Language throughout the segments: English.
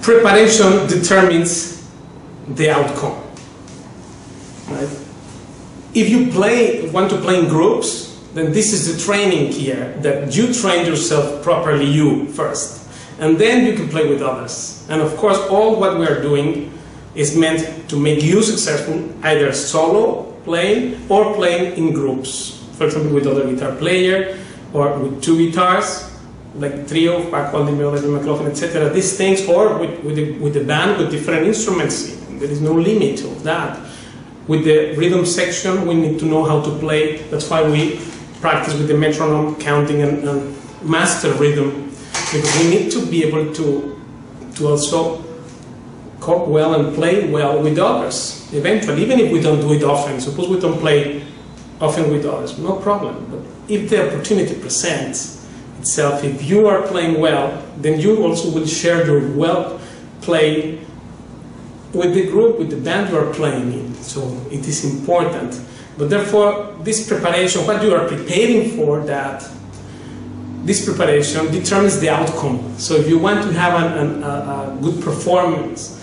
Preparation determines the outcome, right? If you want to play in groups, then this is the training here, that you train yourself properly, you first, and then you can play with others. And of course, all what we are doing is meant to make you successful, either solo playing or playing in groups. For example, with other guitar player, or with two guitars, like trio, etc. These things, or with the band with different instruments. There is no limit of that. With the rhythm section, we need to know how to play. That's why we practice with the metronome, counting and master rhythm, because we need to be able to also cope well and play well with others. Eventually, even if we don't do it often, suppose we don't play often with others, no problem. But if the opportunity presents itself, if you are playing well, then you also will share your well play with the group, with the band you are playing in. So it is important. But therefore, this preparation, what you are preparing for that, this preparation determines the outcome. So if you want to have a good performance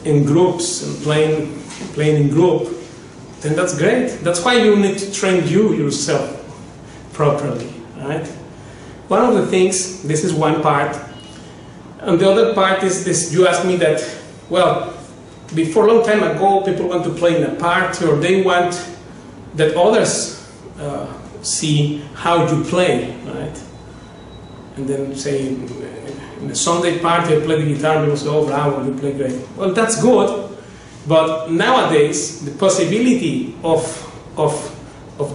in groups and playing in group, then that's great. That's why you need to train yourself properly, right? One of the things, this is one part, and the other part is this, you asked me that, well, before a long time ago, people want to play in a party, or they want that others see how you play, right? And then say, in a Sunday party, I play the guitar, people say, oh, bravo, you play great. Well, that's good, but nowadays, the possibility of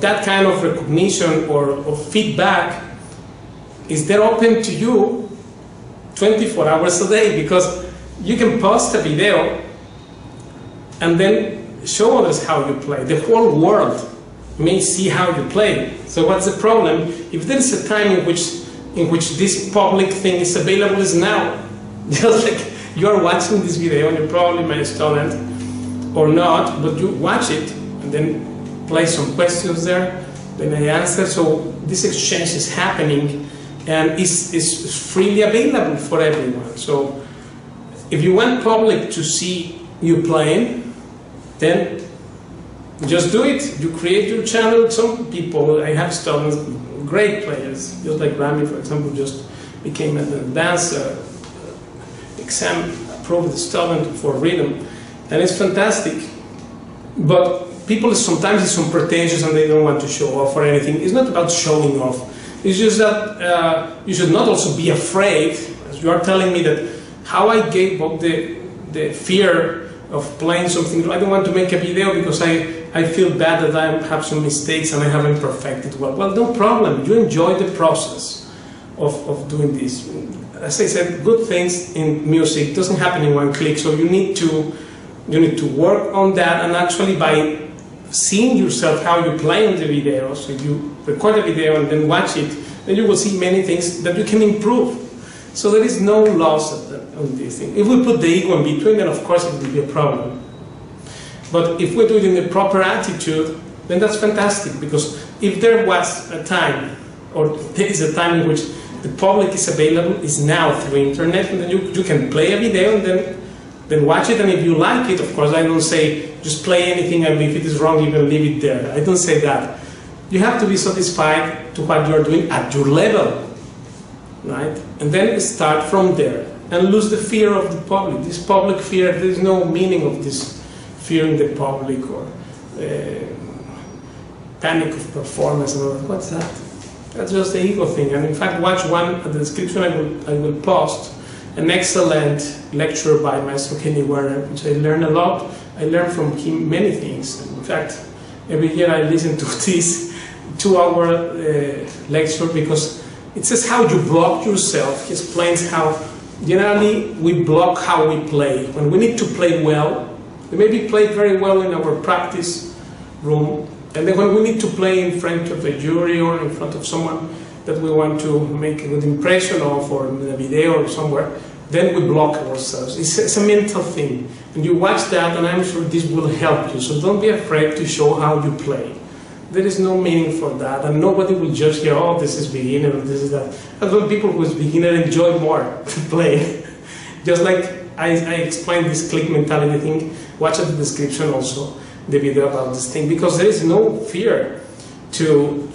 that kind of recognition or of feedback is there open to you 24 hours a day, because you can post a video and then show others how you play. The whole world may see how you play. So what's the problem? If there is a time in which this public thing is available, is now. Just like you are watching this video and you probably may install it or not, but you watch it and then play some questions there, then I answer. So this exchange is happening and is freely available for everyone. So if you want public to see you playing, then just do it. You create your channel. Some people, I have students, great players, just like Rami, for example, just became an advanced exam approved student for rhythm, and it's fantastic. But people sometimes it's some pretentious and they don't want to show off or anything. It's not about showing off. It's just that you should not also be afraid, as you are telling me that how I gave up the fear of playing something. I don't want to make a video because I feel bad that I have some mistakes and I haven't perfected well. Well, no problem. You enjoy the process of doing this. As I said, good things in music doesn't happen in one click. So you need to work on that, and actually by seeing yourself how you play in the video, so you record a video and then watch it, then you will see many things that you can improve. So there is no loss on this thing. If we put the ego in between, then of course it will be a problem. But if we do it in the proper attitude, then that's fantastic, because if there was a time, or there is a time in which the public is available, is now through internet, and then you can play a video and then watch it, and if you like it, of course, I don't say just play anything, and if it is wrong, you can leave it there. I don't say that. You have to be satisfied to what you are doing at your level, right? And then start from there. and lose the fear of the public. This public fear, there is no meaning of this fearing the public or panic of performance and all that. What's that? That's just the ego thing. And in fact, watch one at the description I will post, an excellent lecture by Maestro Werner, which I learned a lot. I learned from him many things. In fact, every year I listen to this 2-hour lecture because it says how you block yourself. He explains how generally we block how we play. When we need to play well, we maybe play very well in our practice room, and then when we need to play in front of a jury or in front of someone that we want to make a good impression of, or in a video or somewhere, then we block ourselves. It's a mental thing. And you watch that, and I'm sure this will help you. So don't be afraid to show how you play. There is no meaning for that, and nobody will judge you, oh, this is beginner, or this is that. That's what people who is beginner enjoy more to play. Just like I explained this click mentality thing, watch at the description also the video about this thing, because there is no fear to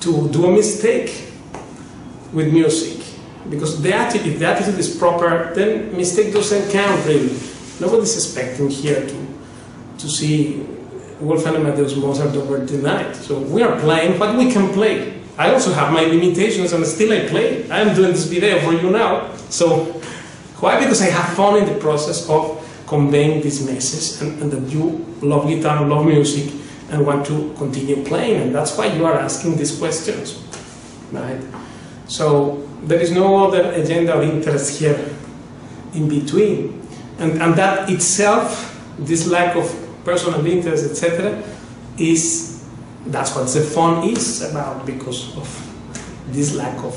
do a mistake with music. Because the attitude, if the attitude is proper, then mistake doesn't count really. Nobody's expecting here to see Wolfgang Amadeus Mozart over the night. So we are playing what we can play. I also have my limitations and still I play. I am doing this video for you now. So why? Because I have fun in the process of conveying this message, and that you love guitar, love music, and want to continue playing. And that's why you are asking these questions, right? So there is no other agenda or interest here in between. And that itself, this lack of personal interest, etc., that's what the fun is about, because of this lack of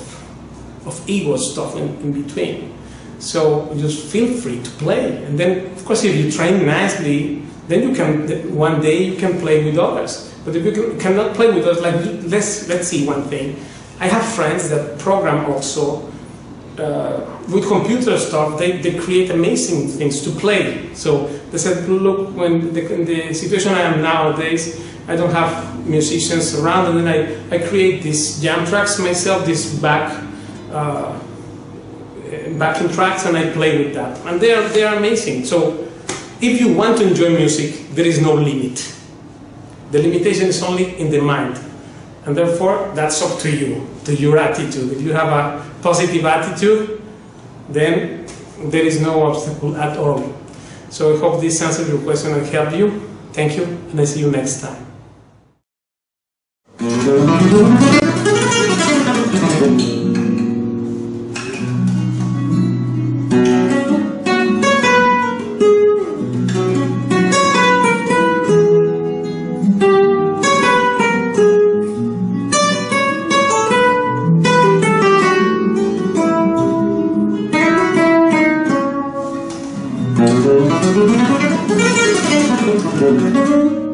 ego stuff in between. So just feel free to play, and then of course if you train nicely, then you can, one day you can play with others. But if you cannot play with others, like let's see one thing. I have friends that program also with computer stuff. They create amazing things to play. So they said, look, in the situation I am nowadays, I don't have musicians around, and then I create these jam tracks myself, these backing tracks, and I play with that. And they are amazing. So if you want to enjoy music, there is no limit. The limitation is only in the mind. And therefore, that's up to you, to your attitude. If you have a positive attitude, then there is no obstacle at all. So I hope this answered your question and helped you. Thank you, and I see you next time. Thank you.